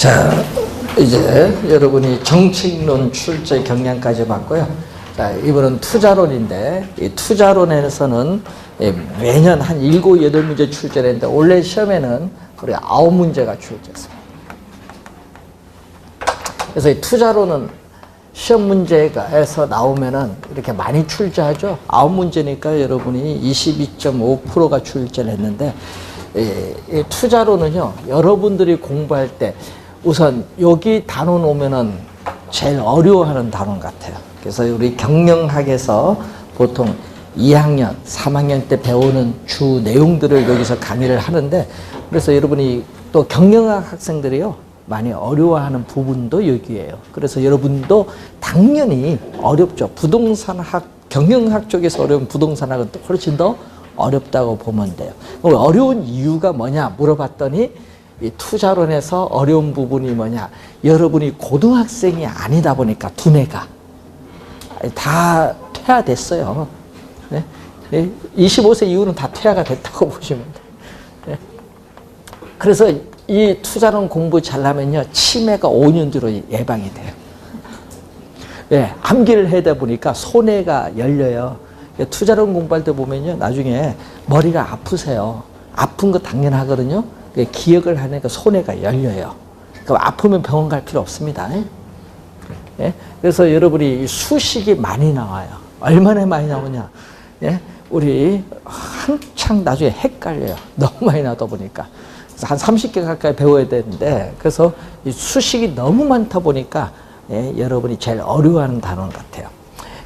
자, 이제 여러분이 정책론 출제 경향까지 봤고요. 자, 이번은 투자론인데, 이 투자론에서는 매년 한 7, 8문제 출제를 했는데, 올해 시험에는 우리 9문제가 출제했습니다. 그래서 이 투자론은 시험 문제에서 나오면은 이렇게 많이 출제하죠. 9문제니까 여러분이 22.5%가 출제를 했는데, 이 투자론은요, 여러분들이 공부할 때 우선 여기 단원 오면은 제일 어려워하는 단원 같아요. 그래서 우리 경영학에서 보통 2학년, 3학년 때 배우는 주 내용들을 여기서 강의를 하는데, 그래서 여러분이 또 경영학 학생들이요, 많이 어려워하는 부분도 여기에요. 그래서 여러분도 당연히 어렵죠. 부동산학, 경영학 쪽에서 어려운 부동산학은 또 훨씬 더 어렵다고 보면 돼요. 어려운 이유가 뭐냐 물어봤더니, 이 투자론에서 어려운 부분이 뭐냐, 여러분이 고등학생이 아니다 보니까 두뇌가 다 퇴화됐어요. 네? 25세 이후는 다 퇴화가 됐다고 보시면 돼요. 네? 그래서 이 투자론 공부 잘하면요, 치매가 5년 뒤로 예방이 돼요. 네, 암기를 하다 보니까 손해가 열려요. 투자론 공부할 때 보면요, 나중에 머리가 아프세요. 아픈 거 당연하거든요. 기억을 하니까 손해가 열려요. 그럼 아프면 병원 갈 필요 없습니다. 예? 그래서 여러분이 수식이 많이 나와요. 얼마나 많이 나오냐. 예? 우리 한창 나중에 헷갈려요. 너무 많이 나오다 보니까. 그래서 한 30개 가까이 배워야 되는데, 그래서 이 수식이 너무 많다 보니까 여러분이 제일 어려워하는 단원 같아요.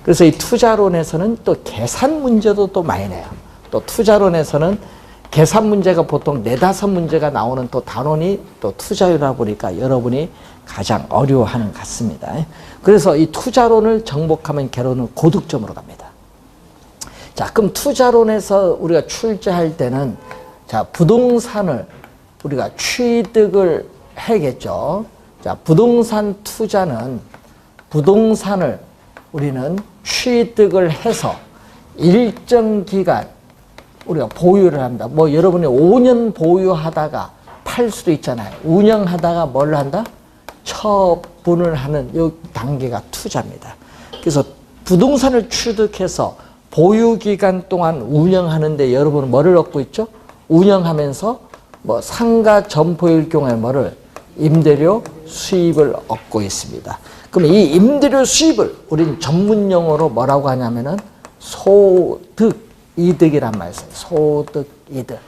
그래서 이 투자론에서는 또 계산 문제도 또 많이 내요. 또 투자론에서는 계산 문제가 보통 4, 5문제가 나오는 또 단원이 또 투자율이다 보니까 여러분이 가장 어려워하는 것 같습니다. 그래서 이 투자론을 정복하면 개론은 고득점으로 갑니다. 자, 그럼 투자론에서 우리가 출제할 때는, 자, 부동산을 우리가 취득을 해야겠죠. 자, 부동산 투자는 부동산을 우리는 취득을 해서 일정 기간 우리가 보유를 합니다. 뭐 여러분이 5년 보유하다가 팔 수도 있잖아요. 운영하다가 뭘 한다? 처분을 하는 이 단계가 투자입니다. 그래서 부동산을 취득해서 보유기간 동안 운영하는데 여러분은 뭐를 얻고 있죠? 운영하면서 뭐 상가 점포일 경우에 뭐를? 임대료 수입을 얻고 있습니다. 그럼 이 임대료 수입을 우리는 전문 용어로 뭐라고 하냐면은 소득 이득이란 말이에요. 소득 이득.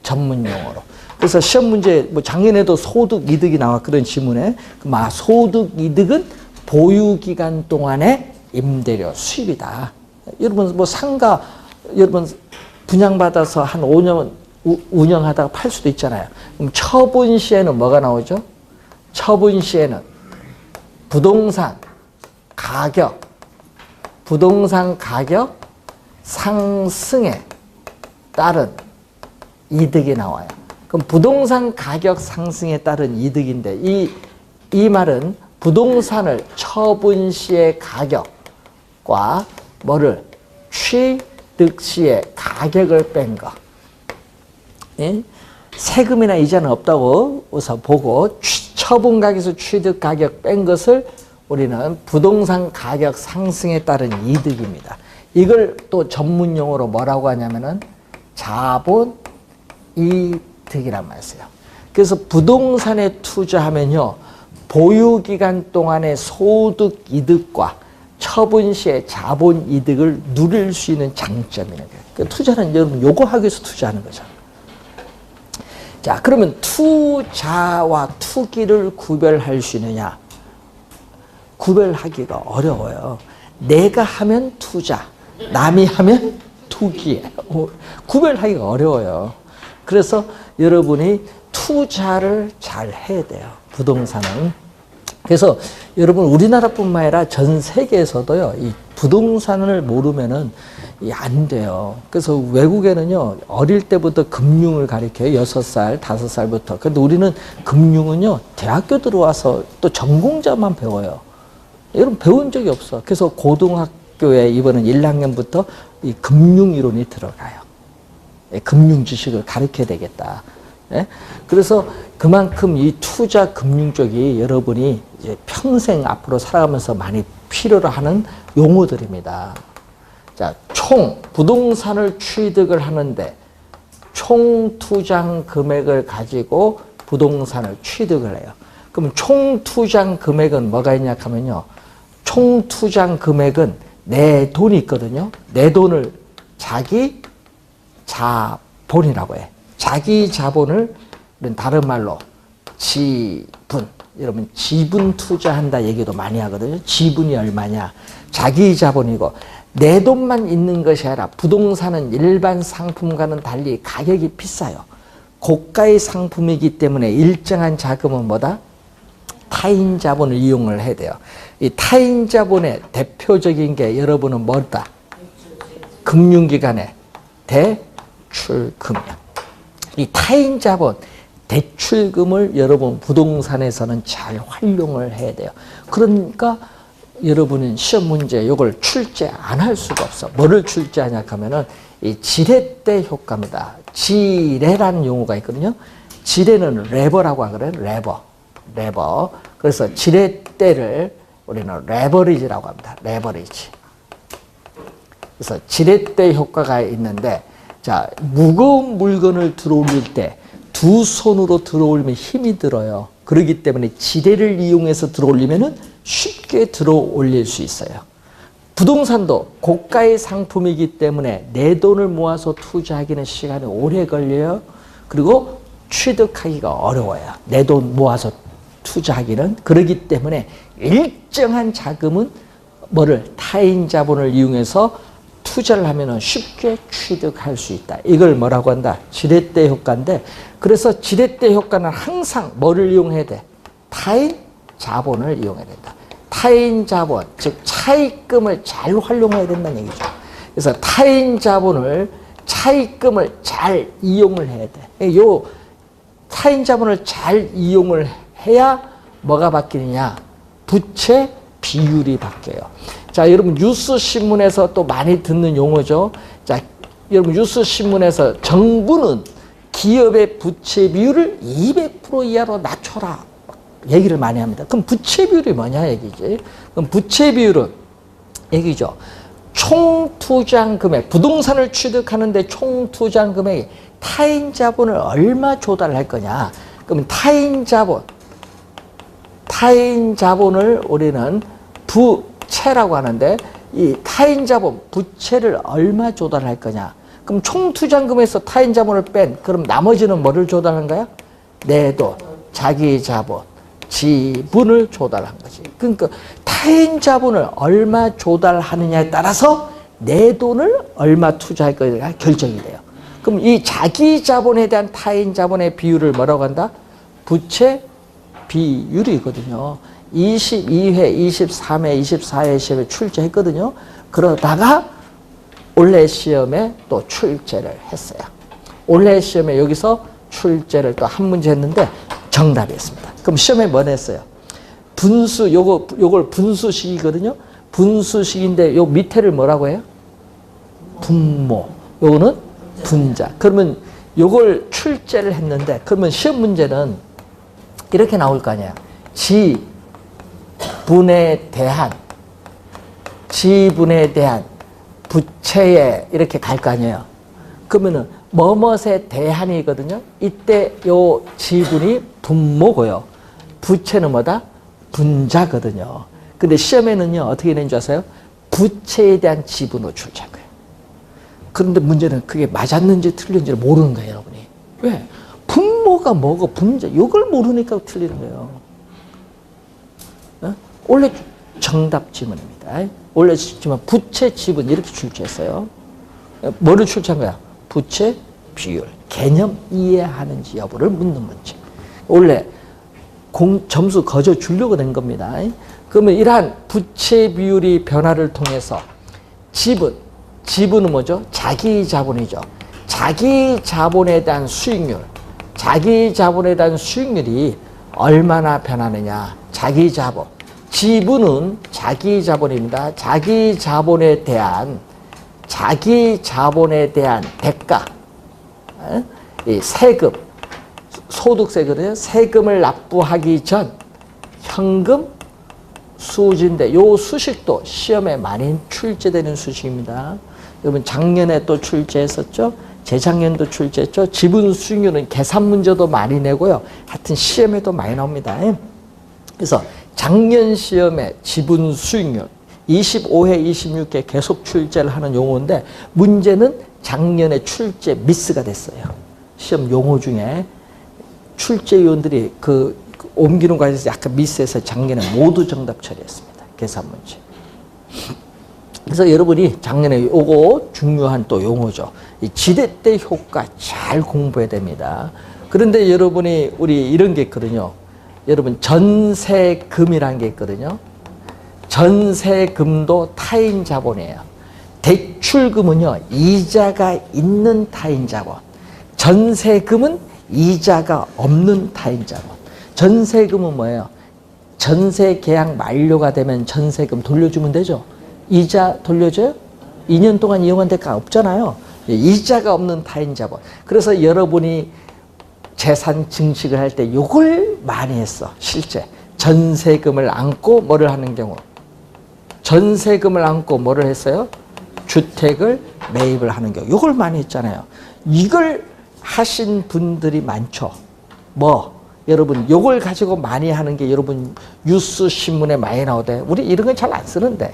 전문 용어로. 그래서 시험 문제, 뭐 작년에도 소득 이득이 나왔거든, 지문에. 그럼 소득 이득은 보유기간 동안의 임대료 수입이다. 여러분, 뭐 상가, 여러분 분양받아서 한 5년 운영하다가 팔 수도 있잖아요. 그럼 처분 시에는 뭐가 나오죠? 처분 시에는 부동산 가격 상승에 따른 이득이 나와요. 그럼 부동산 가격 상승에 따른 이득인데, 이 말은 부동산을 처분 시의 가격과 뭐를? 취득 시의 가격을 뺀 거. 예? 세금이나 이자는 없다고 우선 보고 처분 가격에서 취득 가격 뺀 것을 우리는 부동산 가격 상승에 따른 이득입니다. 이걸 또 전문 용어로 뭐라고 하냐면은 자본 이득이란 말이에요. 그래서 부동산에 투자하면요, 보유기간 동안의 소득 이득과 처분 시의 자본 이득을 누릴 수 있는 장점이 있는 거예요. 그러니까 투자는 여러분 요거 하기 위해서 투자하는 거죠. 자, 그러면 투자와 투기를 구별할 수 있느냐? 구별하기가 어려워요. 내가 하면 투자, 남이 하면 투기예요. 구별하기가 어려워요. 그래서 여러분이 투자를 잘 해야 돼요, 부동산은. 그래서 여러분 우리나라뿐만 아니라 전 세계에서도요, 이 부동산을 모르면은 안 돼요. 그래서 외국에는요, 어릴 때부터 금융을 가르쳐요. 6살, 5살부터. 근데 우리는 금융은요, 대학교 들어와서 또 전공자만 배워요. 여러분 배운 적이 없어. 그래서 고등학교에 이번은 1학년부터 이 금융이론이 들어가요. 금융 지식을 가르쳐야 되겠다. 예? 그래서 그만큼 이 투자 금융 쪽이 여러분이 이제 평생 앞으로 살아가면서 많이 필요로 하는 용어들입니다. 자, 부동산을 취득을 하는데 총 투자 금액을 가지고 부동산을 취득을 해요. 그럼 총 투자 금액은 뭐가 있냐 하면요. 총 투자 금액은 내 돈이 있거든요. 내 돈을 자기 자본이라고 해. 자기 자본을 다른 말로 지분. 여러분 지분 투자한다 얘기도 많이 하거든요. 지분이 얼마냐. 자기 자본이고 내 돈만 있는 것이 아니라 부동산은 일반 상품과는 달리 가격이 비싸요. 고가의 상품이기 때문에 일정한 자금은 뭐다? 타인 자본을 이용을 해야 돼요. 이 타인 자본의 대표적인 게 여러분은 뭐다? 금융기관의 대출금이야. 이 타인 자본, 대출금을 여러분 부동산에서는 잘 활용을 해야 돼요. 그러니까 여러분은 시험 문제 이걸 출제 안 할 수가 없어. 뭐를 출제하냐 하면은 이 지렛대 효과입니다. 지뢰라는 용어가 있거든요. 지뢰는 레버라고 하거든요. 레버. 그래서 지렛대를 우리는 레버리지라고 합니다. 레버리지. 그래서 지렛대 효과가 있는데, 자, 무거운 물건을 들어올릴 때 두 손으로 들어올리면 힘이 들어요. 그렇기 때문에 지뢰를 이용해서 들어올리면은 쉽게 들어올릴 수 있어요. 부동산도 고가의 상품이기 때문에 내 돈을 모아서 투자하기는 시간이 오래 걸려요. 그리고 취득하기가 어려워요. 내 돈 모아서 투자하기는. 그렇기 때문에 일정한 자금은 타인 자본을 이용해서 투자를 하면 쉽게 취득할 수 있다. 이걸 뭐라고 한다? 지렛대 효과인데, 그래서 지렛대 효과는 항상 뭐를 이용해야 돼? 타인 자본을 이용해야 된다. 타인 자본, 즉 차입금을 잘 활용해야 된다는 얘기죠. 그래서 타인 자본을, 차입금을 잘 이용을 해야 돼. 요 타인 자본을 잘 이용을 해야 뭐가 바뀌느냐? 부채 비율이 바뀌어요. 자, 여러분 뉴스 신문에서 또 많이 듣는 용어죠. 자, 여러분 뉴스 신문에서 정부는 기업의 부채 비율을 200% 이하로 낮춰라 얘기를 많이 합니다. 그럼 부채 비율이 뭐냐 얘기지. 그럼 부채 비율은 얘기죠. 총 투자 금액, 부동산을 취득하는데 총 투자 금액이 타인 자본을 얼마 조달할 거냐. 그러면 타인 자본을 우리는 부채라고 하는데, 이 타인 자본, 부채를 얼마 조달할 거냐. 그럼 총 투자금에서 타인 자본을 뺀, 그럼 나머지는 뭐를 조달한 거야? 내 돈, 자기 자본, 지분을 조달한 거지. 그러니까 타인 자본을 얼마 조달하느냐에 따라서 내 돈을 얼마 투자할 거가 결정이 돼요. 그럼 이 자기 자본에 대한 타인 자본의 비율을 뭐라고 한다? 부채 비율이거든요. 22회, 23회, 24회 시험에 출제했거든요. 그러다가 올해 시험에 또 출제를 했어요. 올해 시험에 여기서 출제를 또 한 문제 했는데 정답이었습니다. 그럼 시험에 뭐 냈어요? 분수, 요걸 분수식이거든요. 분수식인데 요 밑에를 뭐라고 해요? 분모. 요거는 분자. 그러면 요걸 출제를 했는데, 그러면 시험 문제는 이렇게 나올 거 아니에요. 지분에 대한 부채에 이렇게 갈 거 아니에요. 그러면은 뭐뭇에 대한이거든요. 이때 요 지분이 분모고요. 부채는 뭐다? 분자거든요. 근데 시험에는요, 어떻게 낸 줄 아세요? 부채에 대한 지분으로 출제한 거예요. 그런데 문제는 그게 맞았는지 틀렸는지를 모르는 거예요, 여러분이. 왜? 분모가 뭐고 분자, 이걸 모르니까 틀리는 거예요. 원래 정답 지문입니다. 원래 지문 부채 지분 이렇게 출제했어요. 뭐를 출제한 거야? 부채 비율, 개념 이해하는지 여부를 묻는 문제. 원래 점수 거저 주려고 낸 겁니다. 그러면 이러한 부채 비율이 변화를 통해서 지분은 뭐죠? 자기 자본이죠. 자기 자본에 대한 수익률, 자기 자본에 대한 수익률이 얼마나 변하느냐. 자기 자본. 지분은 자기 자본입니다. 자기 자본에 대한 대가, 이 세금, 소득세거든요. 세금을 납부하기 전 현금 수진대 요 수식도 시험에 많이 출제되는 수식입니다. 여러분 작년에 또 출제했었죠. 재작년도 출제했죠. 지분 수익률은 계산 문제도 많이 내고요. 하여튼 시험에도 많이 나옵니다. 그래서 작년 시험에 지분 수익률 25회, 26회 계속 출제를 하는 용어인데 문제는 작년에 출제 미스가 됐어요. 시험 용어 중에 출제위원들이 그 옮기는 과정에서 약간 미스해서 작년에 모두 정답 처리했습니다. 계산 문제. 그래서 여러분이 작년에 요거 중요한 또 용어죠. 이 지렛대 효과 잘 공부해야 됩니다. 그런데 여러분이 우리 이런 게 있거든요. 여러분 전세금이라는 게 있거든요. 전세금도 타인 자본이에요. 대출금은요 이자가 있는 타인 자본. 전세금은 이자가 없는 타인 자본. 전세금은 뭐예요? 전세 계약 만료가 되면 전세금 돌려주면 되죠. 이자 돌려줘요? 2년 동안 이용한 대가 없잖아요. 이자가 없는 타인 자본. 그래서 여러분이 재산 증식을 할 때 이걸 많이 했어. 실제 전세금을 안고 뭐를 하는 경우, 전세금을 안고 뭐를 했어요? 주택을 매입을 하는 경우 이걸 많이 했잖아요. 이걸 하신 분들이 많죠. 뭐 여러분 요걸 가지고 많이 하는 게 여러분 뉴스 신문에 많이 나오대. 우리 이런 건 잘 안 쓰는데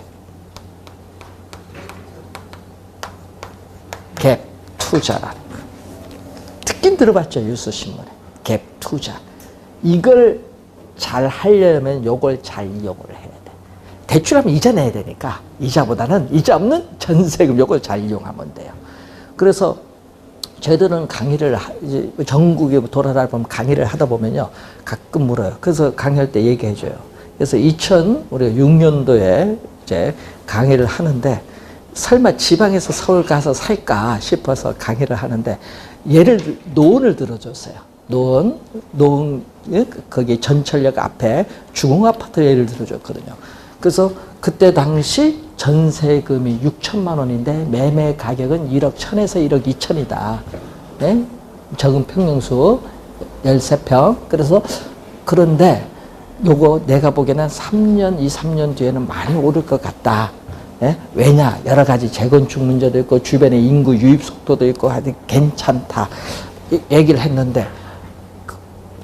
갭 투자라는 거 듣긴 들어봤죠. 뉴스 신문에 갭 투자. 이걸 잘 하려면 요걸 잘 이용을 해야 돼. 대출하면 이자 내야 되니까 이자보다는 이자 없는 전세금 요걸 잘 이용하면 돼요. 그래서 저희들은 강의를 전국에 돌아다니면 강의를 하다 보면요 가끔 물어요. 그래서 강의할 때 얘기해 줘요. 그래서 2006년도에 이제 강의를 하는데 설마 지방에서 서울 가서 살까 싶어서 강의를 하는데 노원을 들어줬어요. 노원 거기 전철역 앞에 주공아파트 예를 들어줬거든요. 그래서 그때 당시 전세금이 6천만 원인데 매매 가격은 1억 1천에서 1억 2천이다. 네? 적은 평형수 13평. 그래서 그런데 요거 내가 보기에는 3년, 2, 3년 뒤에는 많이 오를 것 같다. 네? 왜냐? 여러 가지 재건축 문제도 있고 주변에 인구 유입 속도도 있고 하여튼 괜찮다. 얘기를 했는데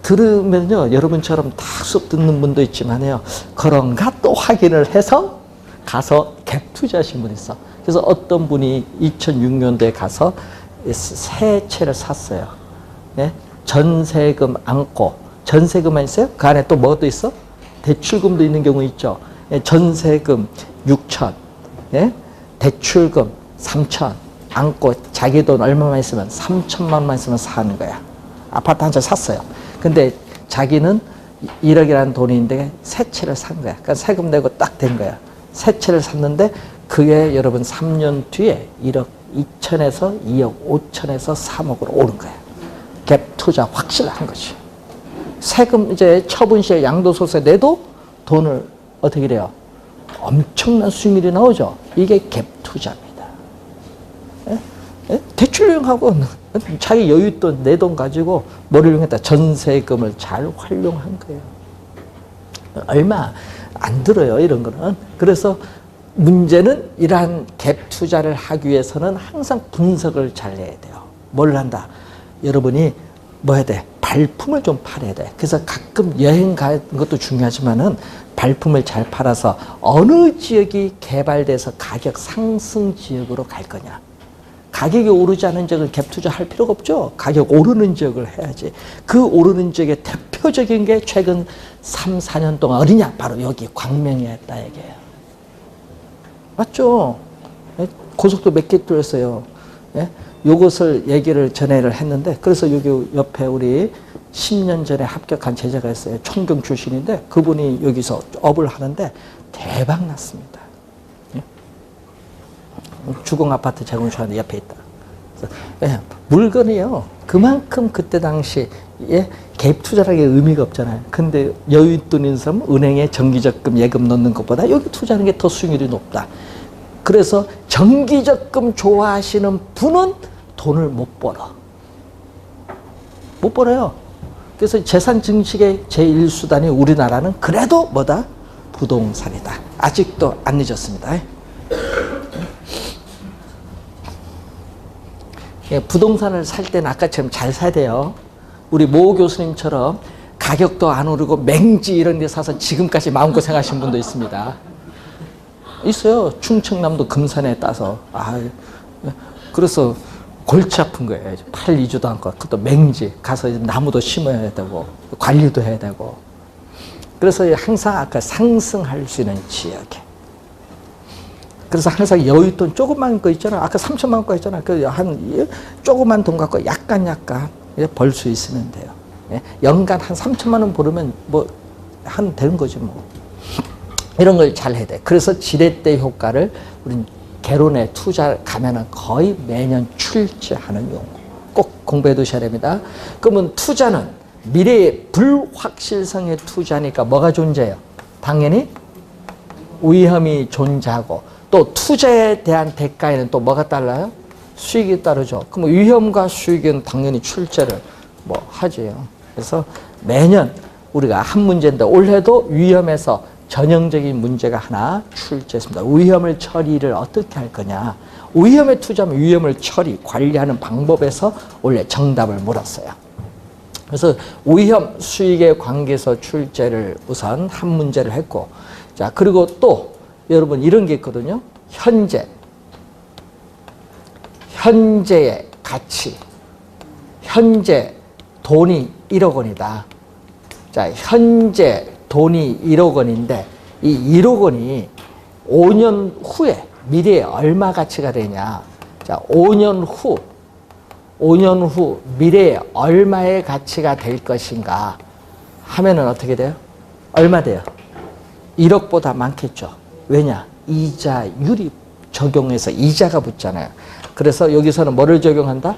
들으면요 여러분처럼 다 수업 듣는 분도 있지만요 그런가 또 확인을 해서 가서 갭 투자하신 분이 있어. 그래서 어떤 분이 2006년도에 가서 새 채를 샀어요. 네? 전세금 안고 전세금만 있어요? 그 안에 또 뭐도 있어? 대출금도 있는 경우 있죠. 전세금 6천, 예? 대출금 3천 안고 자기 돈 얼마만 있으면 3천만 원만 있으면 사는 거야. 아파트 한 채 샀어요. 근데 자기는 1억이라는 돈이 있는데 새 채를 산 거야. 그러니까 세금 내고 딱 된 거야. 새 채를 샀는데 그게 여러분 3년 뒤에 1억 2천에서 2억 5천에서 3억으로 오른 거야. 갭 투자 확실한 거지. 세금 이제 처분 시에 양도소득세 내도 돈을 어떻게 돼요? 엄청난 수익률이 나오죠. 이게 갭 투자입니다. 예? 예? 대출 이용하고 자기 여윳돈 내 돈 가지고 뭐를 이용했다? 전세금을 잘 활용한 거예요. 얼마 안 들어요, 이런 거는. 그래서 문제는 이러한 갭 투자를 하기 위해서는 항상 분석을 잘 해야 돼요. 뭘 한다? 여러분이 뭐 해야 돼? 발품을 좀 팔아야 돼. 그래서 가끔 여행 가는 것도 중요하지만은 발품을 잘 팔아서 어느 지역이 개발돼서 가격 상승 지역으로 갈 거냐. 가격이 오르지 않은 지역을 갭 투자할 필요가 없죠. 가격 오르는 지역을 해야지. 그 오르는 지역의 대표적인 게 최근 3, 4년 동안 어디냐? 바로 여기 광명이었다 얘기예요. 맞죠? 고속도 몇 개 뚫었어요. 예? 요것을 얘기를 전해를 했는데, 그래서 여기 옆에 우리 10년 전에 합격한 제자가 있어요. 총경 출신인데 그분이 여기서 업을 하는데 대박 났습니다. 예? 주공아파트 재건축하는데 옆에 있다. 예, 물건이요. 그만큼 그때 당시에 갭 투자라는 게 의미가 없잖아요. 근데 여윳돈 있는 사람은 은행에 정기적금 예금 넣는 것보다 여기 투자하는 게 더 수익률이 높다. 그래서 정기적금 좋아하시는 분은 돈을 못 벌어. 못 벌어요. 그래서 재산 증식의 제1수단이 우리나라는 그래도 뭐다? 부동산이다. 아직도 안 늦었습니다. 예, 부동산을 살 때는 아까처럼 잘 사야 돼요. 우리 모 교수님처럼 가격도 안 오르고 맹지 이런 데 사서 지금까지 마음고생 하신 분도 있습니다. 있어요. 충청남도 금산에 따서. 그래서 골치 아픈 거예요. 팔리지도 않고. 그것도 맹지. 가서 나무도 심어야 되고, 관리도 해야 되고. 그래서 항상 아까 상승할 수 있는 지역에. 그래서 항상 여윳돈 조그만 거 있잖아. 아까 3천만 원 거 있잖아. 한 조그만 돈 갖고 약간 벌 수 있으면 돼요. 연간 한 3천만 원 벌으면 한 되는 거지 뭐. 이런 걸 잘 해야 돼. 그래서 지렛대 효과를 우린 개론에 투자 가면은 거의 매년 출제하는 용어. 꼭 공부해 두셔야 됩니다. 그러면 투자는 미래의 불확실성의 투자니까 뭐가 존재해요? 당연히 위험이 존재하고 또 투자에 대한 대가에는 또 뭐가 달라요? 수익이 따르죠. 그럼 위험과 수익은 당연히 출제를 하지요. 그래서 매년 우리가 한 문제인데 올해도 위험에서 전형적인 문제가 하나 출제했습니다. 위험을 처리를 어떻게 할 거냐. 위험에 투자하면 위험을 처리, 관리하는 방법에서 원래 정답을 물었어요. 그래서 위험, 수익의 관계에서 출제를 우선 한 문제를 했고, 자, 그리고 또 여러분 이런 게 있거든요. 현재의 가치. 현재 돈이 1억 원이다. 자, 현재 돈이 1억 원인데 이 1억 원이 5년 후에 미래에 얼마 가치가 되냐. 자, 5년 후 미래에 얼마의 가치가 될 것인가 하면은 어떻게 돼요? 얼마 돼요? 1억보다 많겠죠. 왜냐? 이자율이 적용해서 이자가 붙잖아요. 그래서 여기서는 뭐를 적용한다?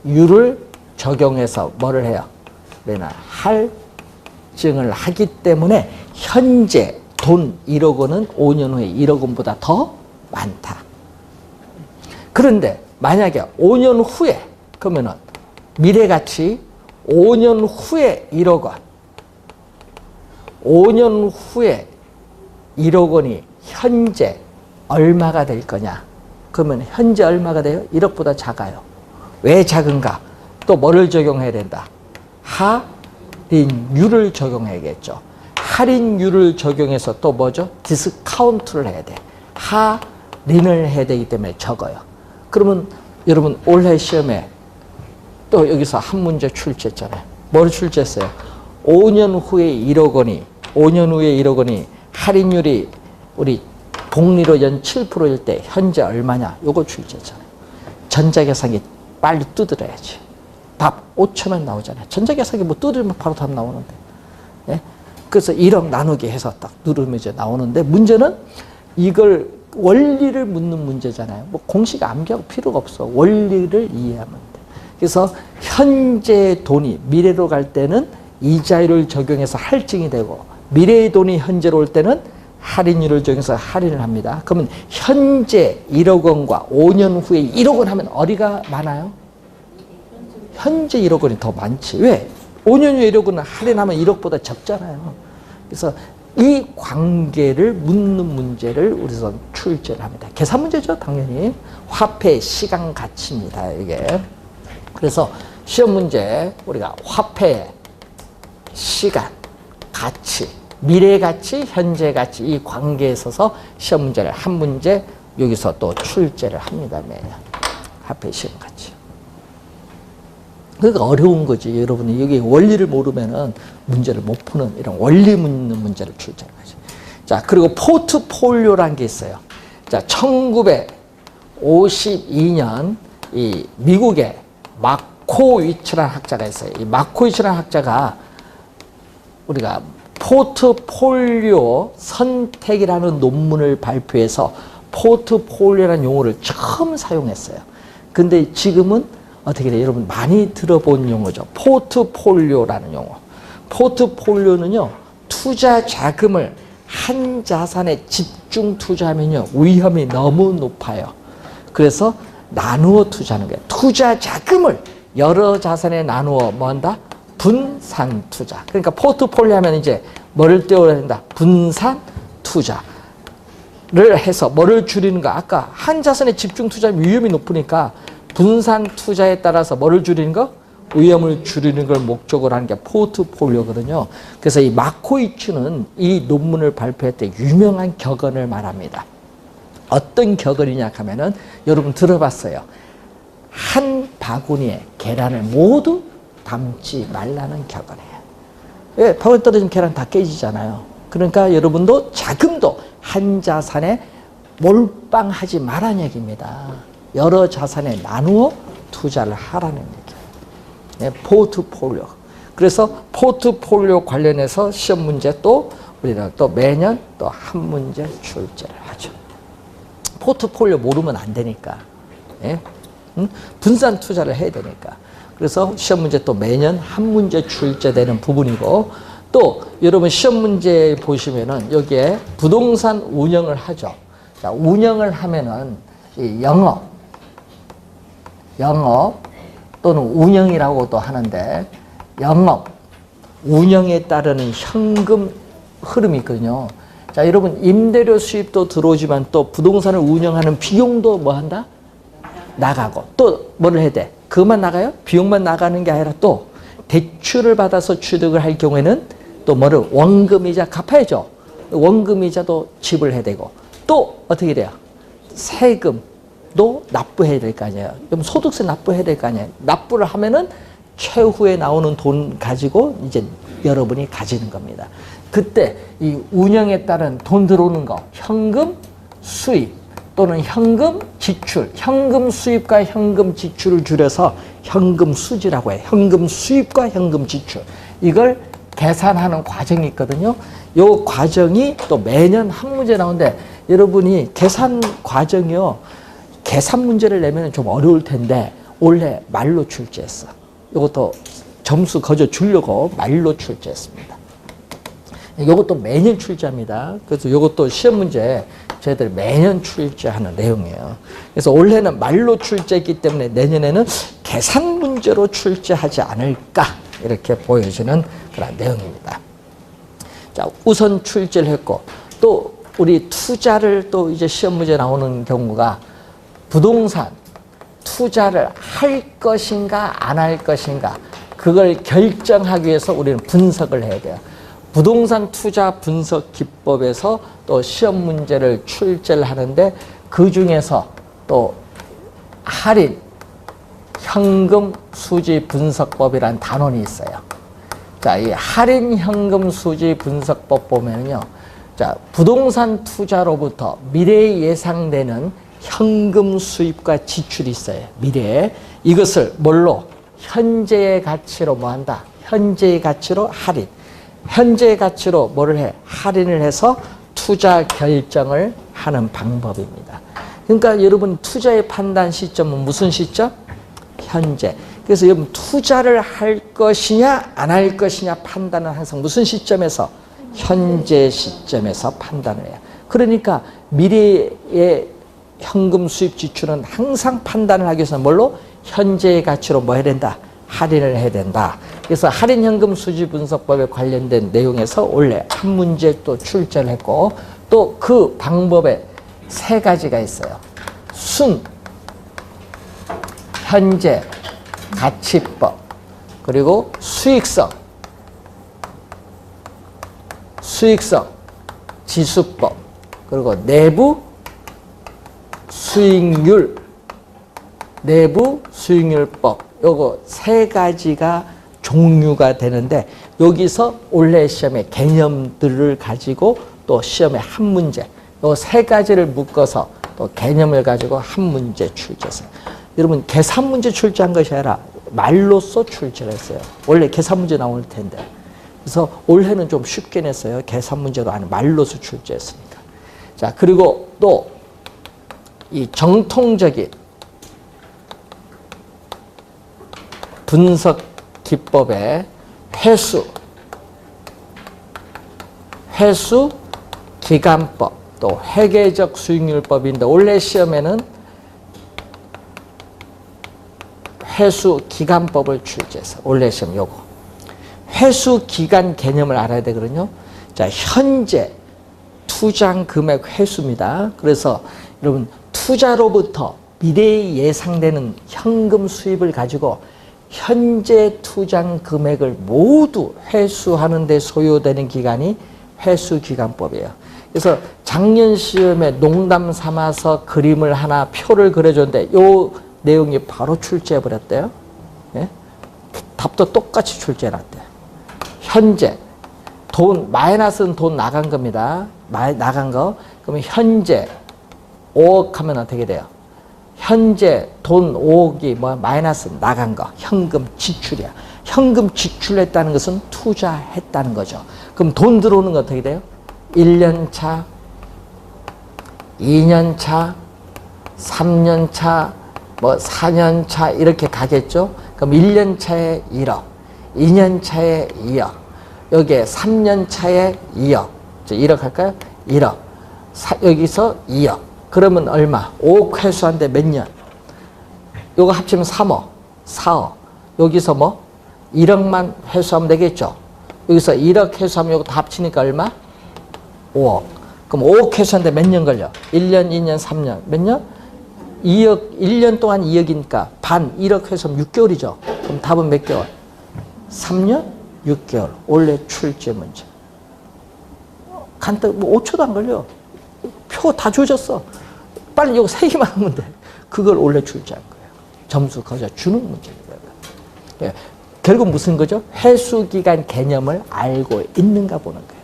이자율을 적용해서 뭐를 해요? 그러나 할증을 하기 때문에 현재 돈 1억 원은 5년 후에 1억 원보다 더 많다. 그런데 만약에 5년 후에 그러면은 미래가치 5년 후에 1억 원 5년 후에 1억 원이 현재 얼마가 될 거냐? 그러면 현재 얼마가 돼요? 1억보다 작아요. 왜 작은가? 또 뭐를 적용해야 된다? 할인율을 적용해야겠죠. 할인율을 적용해서 또 뭐죠? 디스카운트를 해야 돼. 할인을 해야 되기 때문에 적어요. 그러면 여러분 올해 시험에 또 여기서 한 문제 출제했잖아요. 뭘 출제했어요? 5년 후에 1억 원이 할인율이 우리 복리로 연 7%일 때 현재 얼마냐? 요거 출제했잖아요. 전자계산기 빨리 두드려야지. 답 5초면 나오잖아요. 전자계산기 두드리면 바로 답 나오는데. 예? 그래서 1억 나누기 해서 딱 누르면 이제 나오는데 문제는 이걸 원리를 묻는 문제잖아요. 공식 암기하고 필요가 없어. 원리를 이해하면 돼. 그래서 현재 돈이 미래로 갈 때는 이자율을 적용해서 할증이 되고 미래의 돈이 현재로 올 때는 할인율을 적용해서 할인을 합니다. 그러면 현재 1억 원과 5년 후에 1억 원 하면 어디가 많아요? 현재 1억 원이 더 많지. 왜? 5년 후에 1억 원은 할인하면 1억보다 적잖아요. 그래서 이 관계를 묻는 문제를 우리선 출제를 합니다. 계산 문제죠, 당연히. 화폐, 시간, 가치입니다, 이게. 그래서 시험 문제 우리가 화폐, 시간, 가치, 미래 가치, 현재 가치 이 관계에 있어서 시험 문제를 한 문제 여기서 또 출제를 합니다, 매년. 화폐, 시간, 가치. 그러니까 어려운 거지. 여러분이 여기 원리를 모르면은 문제를 못 푸는 이런 원리 묻는 문제를 출제하는 거지. 자, 그리고 포트폴리오라는 게 있어요. 자, 1952년 이 미국의 마코위츠라는 학자가 있어요. 이 마코위츠라는 학자가 우리가 포트폴리오 선택이라는 논문을 발표해서 포트폴리오라는 용어를 처음 사용했어요. 근데 지금은 어떻게 돼요? 여러분 많이 들어본 용어죠. 포트폴리오라는 용어. 포트폴리오는요, 투자 자금을 한 자산에 집중 투자하면요, 위험이 너무 높아요. 그래서 나누어 투자하는 거예요. 투자 자금을 여러 자산에 나누어 뭐 한다? 분산 투자. 그러니까 포트폴리오 하면 이제 뭐를 떼어야 된다? 분산 투자를 해서 뭐를 줄이는가? 아까 한 자산에 집중 투자하면 위험이 높으니까 분산 투자에 따라서 뭐를 줄이는 거? 위험을 줄이는 걸 목적으로 하는 게 포트폴리오거든요. 그래서 이 마코이츠는 이 논문을 발표할 때 유명한 격언을 말합니다. 어떤 격언이냐 하면은 여러분 들어봤어요. 한 바구니에 계란을 모두 담지 말라는 격언이에요. 왜? 바구니 떨어지면 계란 다 깨지잖아요. 그러니까 여러분도 자금도 한 자산에 몰빵하지 말라는 얘기입니다. 여러 자산에 나누어 투자를 하라는 얘기예요. 네, 포트폴리오. 그래서 포트폴리오 관련해서 시험 문제 또 우리는 또 매년 또 한 문제 출제를 하죠. 포트폴리오 모르면 안 되니까. 예? 분산 투자를 해야 되니까. 그래서 시험 문제 또 매년 한 문제 출제되는 부분이고, 또 여러분 시험 문제 보시면은 여기에 부동산 운영을 하죠. 자, 운영을 하면은 이 영업 또는 운영이라고도 하는데, 영업, 운영에 따르는 현금 흐름이 있거든요. 자, 여러분 임대료 수입도 들어오지만 또 부동산을 운영하는 비용도 뭐 한다? 나가고. 또 뭐를 해야 돼? 그것만 나가요? 비용만 나가는 게 아니라 또 대출을 받아서 취득을 할 경우에는 또 뭐를 원금이자 갚아야죠. 원금이자도 지불해야 되고, 또 어떻게 돼요? 세금도 납부해야 될 거 아니에요. 그럼 소득세 납부해야 될 거 아니에요. 납부를 하면은 최후에 나오는 돈 가지고 이제 여러분이 가지는 겁니다. 그때 이 운영에 따른 돈 들어오는 거, 현금 수입 또는 현금 지출, 현금 수입과 현금 지출을 줄여서 현금 수지라고 해요. 현금 수입과 현금 지출. 이걸 계산하는 과정이 있거든요. 이 과정이 또 매년 한 문제 나오는데, 여러분이 계산 과정이요, 계산 문제를 내면 좀 어려울 텐데 올해 말로 출제했어. 이것도 점수 거저 주려고 말로 출제했습니다. 이것도 매년 출제합니다. 그래서 이것도 시험 문제 저희들 매년 출제하는 내용이에요. 그래서 올해는 말로 출제했기 때문에 내년에는 계산 문제로 출제하지 않을까, 이렇게 보여지는 그런 내용입니다. 자, 우선 출제를 했고, 또 우리 투자를 또 이제 시험 문제 나오는 경우가 부동산 투자를 할 것인가 안 할 것인가, 그걸 결정하기 위해서 우리는 분석을 해야 돼요. 부동산 투자 분석 기법에서 또 시험 문제를 출제를 하는데, 그 중에서 또 할인 현금 수지 분석법이라는 단원이 있어요. 자, 이 할인 현금 수지 분석법 보면요, 자, 부동산 투자로부터 미래에 예상되는 현금 수입과 지출이 있어요. 미래에. 이것을 뭘로? 현재의 가치로 뭐 한다? 현재의 가치로 할인. 현재의 가치로 뭐를 해? 할인을 해서 투자 결정을 하는 방법입니다. 그러니까 여러분 투자의 판단 시점은 무슨 시점? 현재. 그래서 여러분 투자를 할 것이냐 안 할 것이냐 판단은 항상 무슨 시점에서? 현재 시점에서 판단을 해요. 그러니까 미래의 현금 수입 지출은 항상 판단을 하기 위해서 뭘로? 현재의 가치로 뭐 해야 된다? 할인을 해야 된다. 그래서 할인 현금 수지 분석법에 관련된 내용에서 원래 한 문제 또 출제를 했고, 또 그 방법에 세 가지가 있어요. 순, 현재, 가치법, 그리고 수익성, 지수법, 그리고 내부 수익률법. 요거 세 가지가 종류가 되는데, 여기서 올해 시험의 개념들을 가지고 또 시험에 한 문제, 요 세 가지를 묶어서 또 개념을 가지고 한 문제 출제했어요. 여러분 계산 문제 출제한 것이 아니라 말로써 출제를 했어요. 원래 계산 문제 나올 텐데. 그래서 올해는 좀 쉽게 냈어요. 계산 문제도 아니고 말로써 출제했으니까. 자, 그리고 또 이 정통적인 분석 기법의 회수 기간법, 또 회계적 수익률법인데, 올해 시험에는 회수기간법을 출제했어요. 올해 시험 요거. 회수기간 개념을 알아야 되거든요. 자, 현재 투자한 금액 회수입니다. 그래서 여러분 투자로부터 미래에 예상되는 현금 수입을 가지고 현재 투자한 금액을 모두 회수하는 데 소요되는 기간이 회수기간법이에요. 그래서 작년 시험에 농담 삼아서 그림을 하나 표를 그려줬는데 요 내용이 바로 출제해버렸대요. 예? 답도 똑같이 출제해놨대요. 현재 돈 마이너스는 돈 나간 겁니다. 나간 거. 그러면 현재 5억 하면 어떻게 돼요? 현재 돈 5억이 뭐 마이너스 나간 거 현금 지출이야. 현금 지출했다는 것은 투자했다는 거죠. 그럼 돈 들어오는 거 어떻게 돼요? 1년 차, 2년 차, 3년 차, 뭐 4년 차 이렇게 가겠죠. 그럼 1년 차에 1억, 2년 차에 2억, 여기에 3년 차에 2억, 1억 할까요? 1억, 여기서 2억. 그러면 얼마? 5억 회수한데 몇 년? 요거 합치면 3억, 4억. 여기서 뭐? 1억만 회수하면 되겠죠. 여기서 1억 회수하면 요거 다 합치니까 얼마? 5억. 그럼 5억 회수하는데 몇 년 걸려? 1년, 2년, 3년. 몇 년? 2억, 1년 동안 2억이니까 반, 1억 회수하면 6개월이죠. 그럼 답은 몇 개월? 3년? 6개월. 올해 출제 문제. 간단, 뭐 5초도 안 걸려. 표 다 조졌어. 빨리 이거 3개만 하면 돼. 그걸 올해 출제한 거예요. 점수 거저 주는 문제입니다. 예. 결국 무슨 거죠? 회수기간 개념을 알고 있는가 보는 거예요.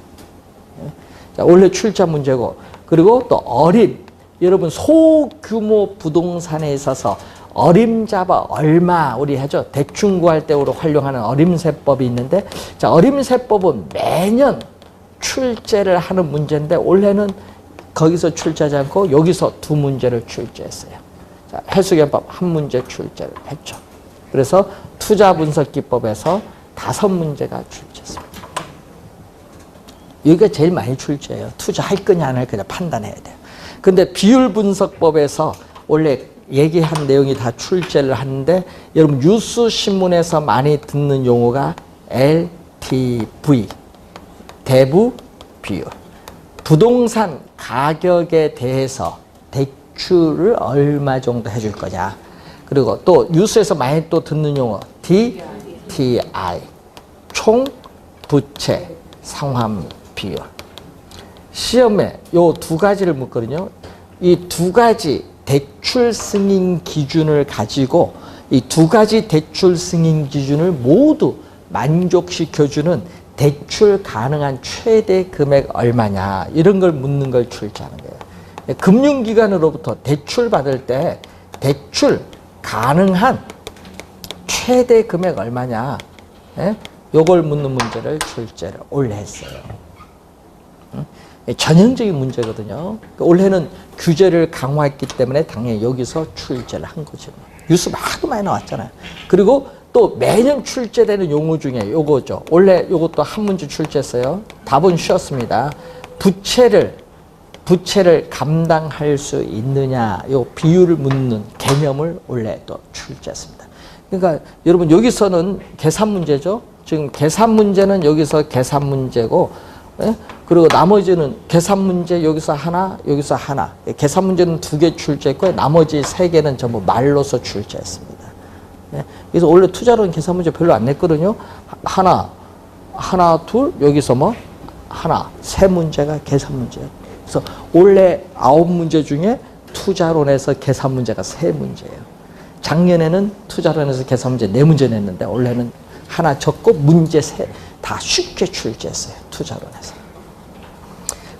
예. 자, 올해 출제 문제고, 그리고 또 어림. 여러분, 소규모 부동산에 있어서 어림잡아 얼마 우리 하죠. 대충 구할 때 우리 활용하는 어림세법이 있는데, 자, 어림세법은 매년 출제를 하는 문제인데 올해는 거기서 출제하지 않고 여기서 2문제를 출제했어요. 자, 회수기간법 1문제 출제를 했죠. 그래서 투자분석기법에서 5문제가 출제했습니다. 여기가 제일 많이 출제해요. 투자할 거냐 안 할 거냐 판단해야 돼요. 근데 비율분석법에서 원래 얘기한 내용이 다 출제를 하는데, 여러분 뉴스 신문에서 많이 듣는 용어가 LTV, 대부 비율. 부동산 가격에 대해서 대출을 얼마 정도 해줄 거냐. 그리고 또 뉴스에서 많이 또 듣는 용어 DTI, 총 부채 상환 비율. 시험에 요 2가지를 묻거든요. 이 2가지 대출 승인 기준을 가지고 이 2가지 대출 승인 기준을 모두 만족시켜주는 대출 가능한 최대 금액 얼마냐, 이런 걸 묻는 걸 출제하는 거예요. 금융기관으로부터 대출 받을 때 대출 가능한 최대 금액 얼마냐, 요걸 묻는 문제를 출제를 올해 했어요. 전형적인 문제거든요. 올해는 규제를 강화했기 때문에 당연히 여기서 출제를 한 거죠. 뉴스 많이 나왔잖아요. 그리고 또 매년 출제되는 용어 중에 요거죠. 올해 요것도 1문제 출제했어요. 답은 쉬웠습니다. 부채를 감당할 수 있느냐, 요 비율을 묻는 개념을 올해 또 출제했습니다. 그러니까 여러분 여기서는 계산 문제죠. 지금 계산 문제는 여기서 계산 문제고, 예? 그리고 나머지는 계산 문제 여기서 하나, 여기서 하나. 계산 문제는 2개 출제했고요. 나머지 3개는 전부 말로서 출제했습니다. 예? 그래서 원래 투자론 계산 문제 별로 안 냈거든요. 하나, 둘, 여기서 뭐 하나, 3문제가 계산 문제예요. 그래서 원래 9문제 중에 투자론에서 계산 문제가 3문제예요. 작년에는 투자론에서 계산 문제 4문제 냈는데 올해는 하나 적고 문제 3 다 쉽게 출제했어요. 투자론에서.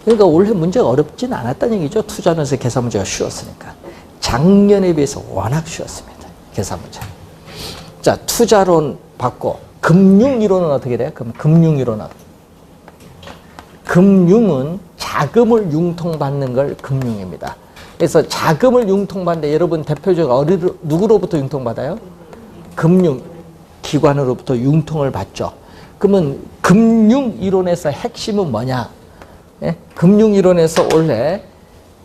그러니까 올해 문제가 어렵진 않았다는 얘기죠. 투자론에서 계산 문제가 쉬웠으니까. 작년에 비해서 워낙 쉬웠습니다. 계산 문제. 자, 투자론 받고 금융이론은 어떻게 돼요? 그럼 금융이론은 금융은 자금을 융통받는 걸 금융입니다. 그래서 자금을 융통받는데 여러분 대표적으로 누구로부터 융통받아요? 금융기관으로부터 융통을 받죠. 그러면 금융이론에서 핵심은 뭐냐? 예? 금융이론에서 올해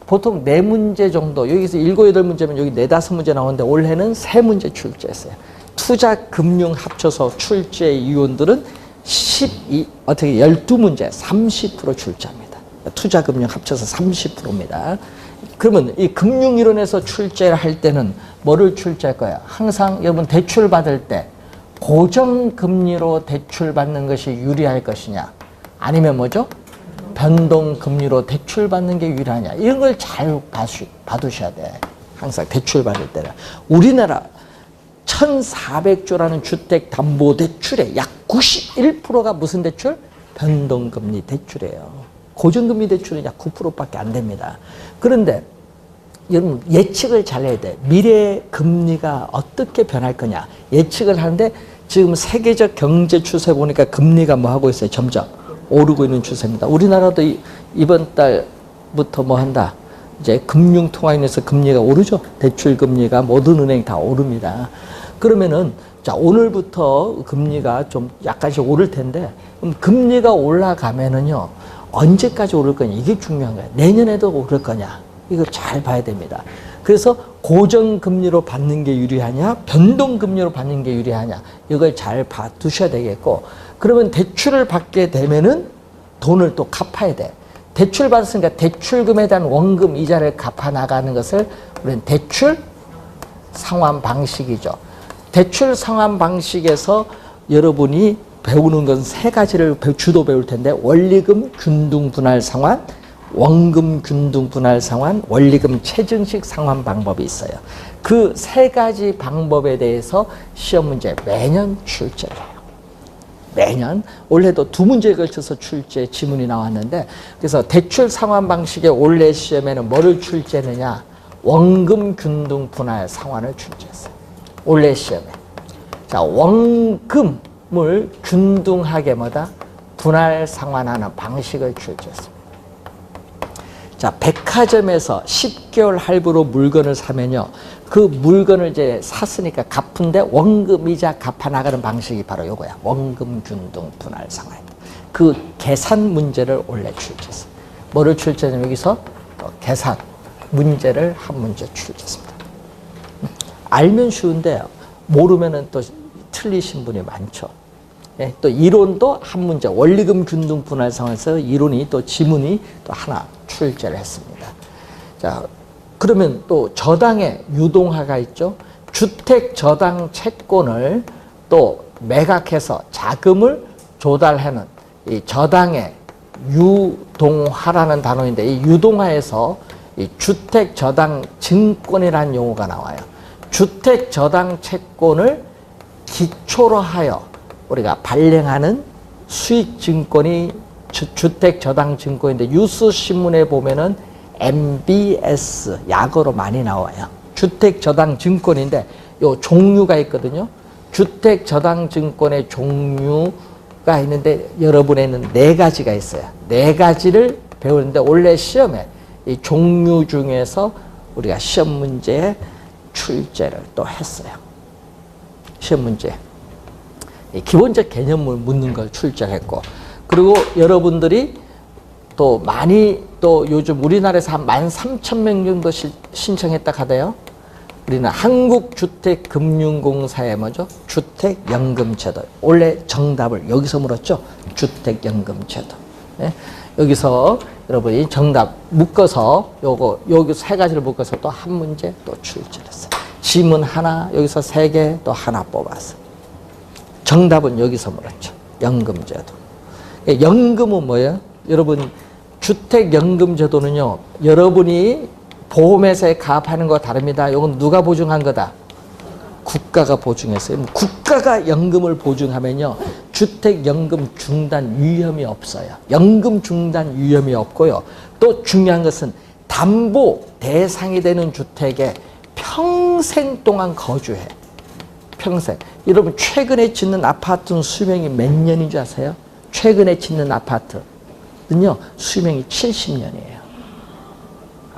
보통 4문제 정도, 여기서 7, 8문제면 여기 4, 5문제 나오는데 올해는 3문제 출제했어요. 투자, 금융 합쳐서 출제 이론들은 12문제 30% 출제합니다. 투자, 금융 합쳐서 30%입니다. 그러면 이 금융이론에서 출제를 할 때는 뭐를 출제할 거야? 항상 여러분 대출 받을 때 고정금리로 대출 받는 것이 유리할 것이냐? 아니면 뭐죠? 변동금리로 대출 받는 게 유리하냐? 이런 걸 잘 봐두셔야 돼. 항상 대출 받을 때는. 우리나라 1,400조라는 주택담보대출의 약 91%가 무슨 대출? 변동금리 대출이에요. 고정금리 대출은 약 9%밖에 안 됩니다. 그런데 여러분 예측을 잘 해야 돼. 미래 금리가 어떻게 변할 거냐 예측을 하는데 지금 세계적 경제 추세 보니까 금리가 뭐 하고 있어요? 점점 오르고 있는 추세입니다. 우리나라도 이번 달부터 뭐 한다? 이제 금융통화인에서 금리가 오르죠. 대출 금리가 모든 은행 다 오릅니다. 그러면은 자 오늘부터 금리가 좀 약간씩 오를 텐데 그럼 금리가 올라가면은요 언제까지 오를 거냐 이게 중요한 거예요. 내년에도 오를 거냐 이걸 잘 봐야 됩니다. 그래서 고정금리로 받는 게 유리하냐 변동금리로 받는 게 유리하냐 이걸 잘 봐두셔야 되겠고 그러면 대출을 받게 되면은 돈을 또 갚아야 돼. 대출 받았으니까 대출금에 대한 원금 이자를 갚아 나가는 것을 우리는 대출 상환 방식이죠. 대출 상환 방식에서 여러분이 배우는 건 세 가지를 주로 배울 텐데 원리금 균등 분할 상환, 원금 균등 분할 상환, 원리금 체증식 상환 방법이 있어요. 그 세 가지 방법에 대해서 시험 문제 매년 출제를 해요. 매년 올해도 2문제에 걸쳐서 출제 지문이 나왔는데 그래서 대출 상환 방식의 올해 시험에는 뭐를 출제느냐 원금 균등 분할 상환을 출제했어요. 올해 시험에 자 원금을 균등하게 뭐다 분할 상환하는 방식을 출제했습니다. 자 백화점에서 10개월 할부로 물건을 사면요 그 물건을 이제 샀으니까 갚은데 원금 이자 갚아 나가는 방식이 바로 요거야. 원금 균등 분할 상환. 그 계산 문제를 원래 출제했어요. 뭐를 출제냐면 여기서 계산 문제를 한 문제 출제했습니다. 알면 쉬운데 모르면은 또 틀리신 분이 많죠. 예, 또 이론도 한 문제 원리금 균등 분할 상황에서 이론이 또 지문이 또 하나 출제를 했습니다. 자 그러면 또 저당의 유동화가 있죠. 주택 저당 채권을 또 매각해서 자금을 조달하는 이 저당의 유동화라는 단어인데 이 유동화에서 이 주택 저당 증권이라는 용어가 나와요. 주택 저당 채권을 기초로 하여 우리가 발행하는 수익 증권이 주택 저당 증권인데 뉴스 신문에 보면은 MBS 약어로 많이 나와요. 주택 저당 증권인데 요 종류가 있거든요. 주택 저당 증권의 종류가 있는데 여러분에는 4가지가 있어요. 4가지를 배우는데 원래 시험에 이 종류 중에서 우리가 시험 문제에 출제를 또 했어요. 시험 문제. 기본적 개념을 묻는 걸 출제했고 그리고 여러분들이 또 많이 또 요즘 우리나라에서 한 13,000명 정도 신청했다 하대요. 우리는 한국주택금융공사의 뭐죠? 주택연금제도. 원래 정답을 여기서 물었죠? 주택연금제도. 네? 여기서 여러분이 정답 묶어서 여기 3가지를 묶어서 또 한 문제 또 출제했어요. 지문 하나, 여기서 3개 또 하나 뽑았어요. 정답은 여기서 물었죠. 연금제도. 연금은 뭐예요? 여러분 주택연금제도는요. 여러분이 보험회사에 가입하는 거 다릅니다. 이건 누가 보증한 거다? 국가가 보증했어요. 국가가 연금을 보증하면요. 주택연금 중단 위험이 없어요. 연금 중단 위험이 없고요. 또 중요한 것은 담보 대상이 되는 주택에 평생 동안 거주해. 평생. 여러분 최근에 짓는 아파트는 수명이 몇 년인 줄 아세요? 최근에 짓는 아파트는요. 수명이 70년이에요.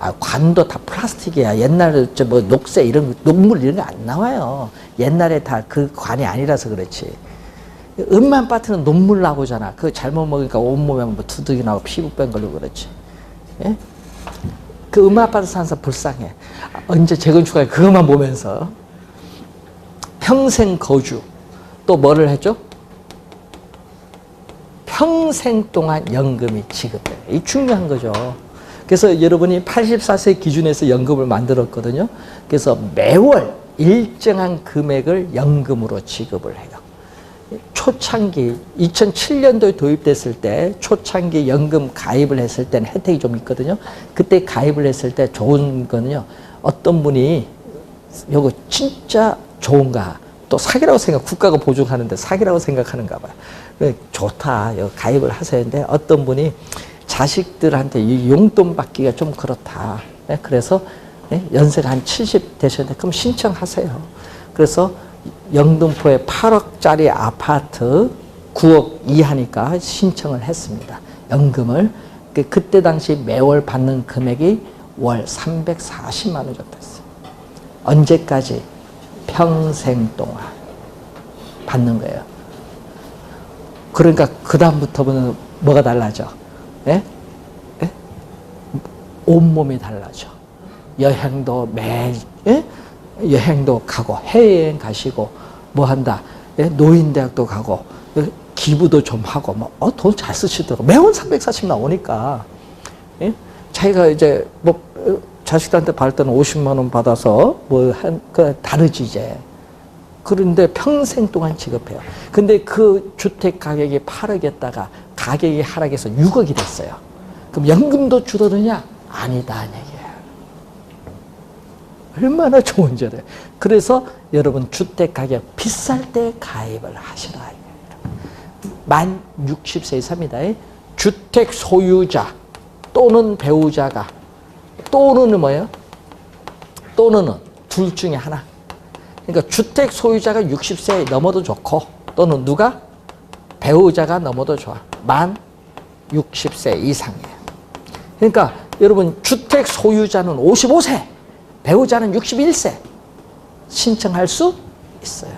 아, 관도 다 플라스틱이야. 옛날에 뭐 녹색 이런 녹물 이런 거 안 나와요. 옛날에 다 그 관이 아니라서 그렇지. 음만 아파트는 녹물 나오잖아. 그거 잘못 먹으니까 온몸에 뭐 두들기 나고 피부병 걸리고 그렇지. 예? 그 아파트 사는 사람 불쌍해. 언제 재건축할 그것만 보면서. 평생 거주, 또 뭐를 했죠? 평생 동안 연금이 지급돼요. 이 중요한 거죠. 그래서 여러분이 84세 기준에서 연금을 만들었거든요. 그래서 매월 일정한 금액을 연금으로 지급을 해요. 초창기 2007년도에 도입됐을 때 초창기 연금 가입을 했을 때는 혜택이 좀 있거든요. 그때 가입을 했을 때 좋은 거는요. 어떤 분이 이거 진짜 좋은가, 또 사기라고 국가가 보증하는데 사기라고 생각하는가 봐요. 좋다, 이거 가입을 하세요인데 어떤 분이 자식들한테 이 용돈 받기가 좀 그렇다. 그래서 연세가 한 70 되셨는데 그럼 신청하세요. 그래서 영등포에 8억짜리 아파트 9억 이하니까 신청을 했습니다. 연금을. 그때 당시 매월 받는 금액이 월 340만 원 정도 됐어요. 언제까지? 평생 동안 받는 거예요. 그러니까 그 다음부터는 뭐가 달라져? 예? 예? 온몸이 달라져. 여행도 예? 여행도 가고 해외여행 가시고 뭐 한다. 예? 노인대학도 가고 기부도 좀 하고 돈 잘 쓰시더라고. 매월 340 나오니까. 예? 자기가 이제 뭐 자식들한테 받을 때는 50만 원 받아서 다르지 이제. 그런데 평생 동안 지급해요. 근데 그 주택 가격이 8억이었다가 가격이 하락해서 6억이 됐어요. 그럼 연금도 줄어드냐? 아니다, 얘기예요. 얼마나 좋은지 알아요. 그래서 여러분 주택 가격 비쌀 때 가입을 하시라. 만 60세 이상입니다. 주택 소유자 또는 배우자가 또는 뭐예요? 또는 둘 중에 하나. 그러니까 주택 소유자가 60세 넘어도 좋고 또는 누가? 배우자가 넘어도 좋아. 만 60세 이상이에요. 그러니까 여러분 주택 소유자는 55세, 배우자는 61세 신청할 수 있어요.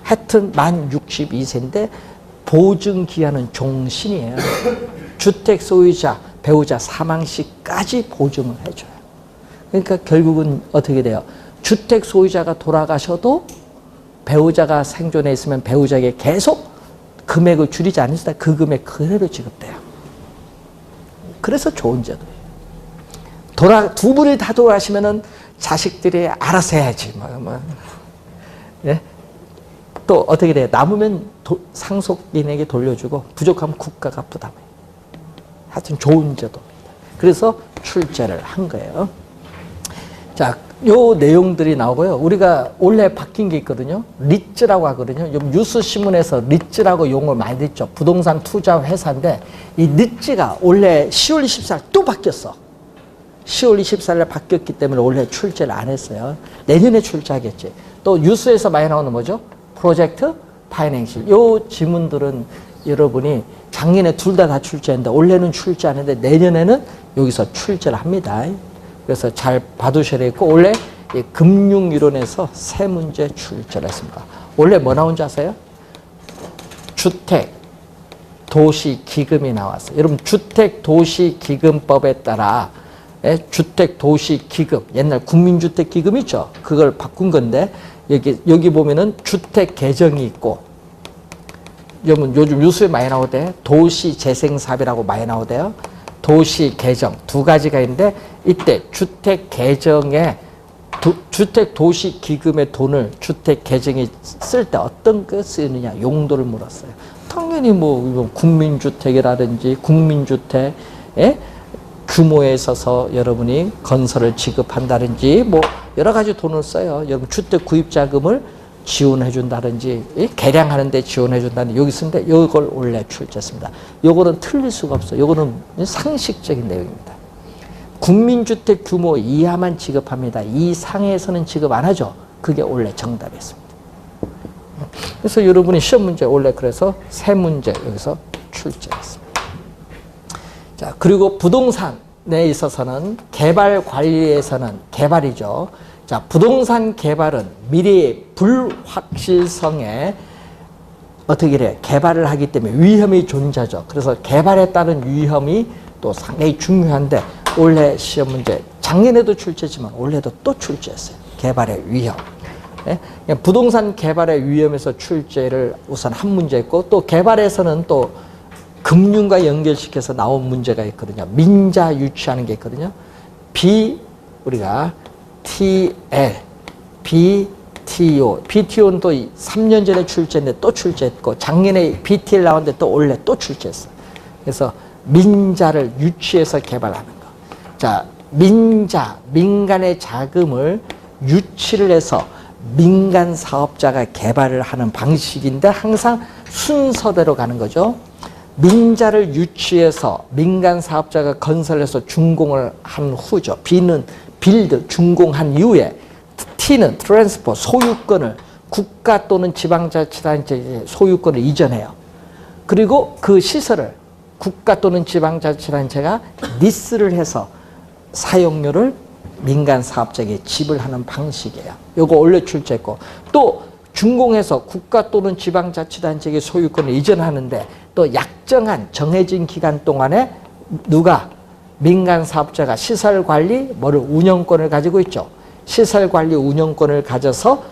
하여튼 만 62세인데 보증기한은 종신이에요. 주택 소유자, 배우자 사망 시까지 보증을 해줘요. 그러니까 결국은 어떻게 돼요? 주택 소유자가 돌아가셔도 배우자가 생존해 있으면 배우자에게 계속 금액을 줄이지 않으시다 그 금액 그대로 지급돼요. 그래서 좋은 제도예요. 두 분이 다 돌아가시면은 자식들이 알아서 해야지. 예? 또 어떻게 돼요? 남으면 상속인에게 돌려주고 부족하면 국가가 부담해요. 하여튼 좋은 제도입니다. 그래서 출제를 한 거예요. 자, 요 내용들이 나오고요. 우리가 원래 바뀐 게 있거든요. 리츠라고 하거든요. 뉴스 신문에서 리츠라고 용어를 많이 듣죠. 부동산 투자 회사인데 이 리츠가 원래 10월 24일 또 바뀌었어. 10월 24일에 바뀌었기 때문에 원래 출제를 안 했어요. 내년에 출제하겠지. 또 뉴스에서 많이 나오는 뭐죠? 프로젝트 파이낸셜. 요 지문들은 여러분이 작년에 둘 다 출제했는데 올해는 출제 안 했는데 내년에는 여기서 출제를 합니다. 그래서 잘 봐두셔야겠고 원래 금융이론에서 세 문제 출제를 했습니다. 원래 뭐 나온지 아세요? 주택, 도시, 기금이 나왔어요. 여러분 주택, 도시, 기금법에 따라 주택, 도시, 기금 옛날 국민주택 기금 있죠? 그걸 바꾼 건데 여기 보면은 주택 개정이 있고 여러분 요즘 뉴스에 많이 나오대. 도시 재생 사업이라고 많이 나오대요. 도시 개정 두 가지가 있는데 이때 주택 개정에 주택 도시 기금의 돈을 주택 개정에 쓸 때 어떤 거 쓰느냐 용도를 물었어요. 당연히 뭐 국민주택이라든지 국민주택 규모에 있어서 여러분이 건설을 지급한다든지 뭐 여러 가지 돈을 써요. 여러분 주택 구입 자금을 지원해 준다든지 개량하는 데 지원해 준다든지 여기 쓰는데 이걸 원래 출제했습니다. 요거는 틀릴 수가 없어요. 요거는 상식적인 내용입니다. 국민주택 규모 이하만 지급합니다. 이상에서는 지급 안 하죠. 그게 원래 정답이었습니다. 그래서 여러분이 시험 문제 원래 그래서 세 문제 여기서 출제했습니다. 자, 그리고 부동산에 있어서는 개발 관리에서는 개발이죠. 자, 부동산 개발은 미래의 불확실성에 어떻게 해요? 개발을 하기 때문에 위험이 존재하죠. 그래서 개발에 따른 위험이 또 상당히 중요한데 올해 시험 문제 작년에도 출제했지만 올해도 또 출제했어요. 개발의 위험. 예? 부동산 개발의 위험에서 출제를 우선 한 문제 있고, 또 개발에서는 또 금융과 연결시켜서 나온 문제가 있거든요. 민자 유치하는 게 있거든요. 우리가 TL, BTO. BTO는 또 3년 전에 출제했는데 또 출제했고, 작년에 BTL 나왔는데 또 올해 또 출제했어. 그래서 민자를 유치해서 개발하는 거. 자, 민간의 자금을 유치를 해서 민간 사업자가 개발을 하는 방식인데 항상 순서대로 가는 거죠. 민자를 유치해서 민간 사업자가 건설해서 준공을 한 후죠. B는 빌드, 준공한 이후에, T는 트랜스포, 소유권을 국가 또는 지방자치단체에 소유권을 이전해요. 그리고 그 시설을 국가 또는 지방자치단체가 리스를 해서 사용료를 민간 사업자에게 지불하는 방식이에요. 요거 원래 출제했고, 또 준공해서 국가 또는 지방자치단체에게 소유권을 이전하는데 또 약정한 정해진 기간 동안에 누가 민간 사업자가 시설관리 운영권을 가지고 있죠. 시설관리 운영권을 가져서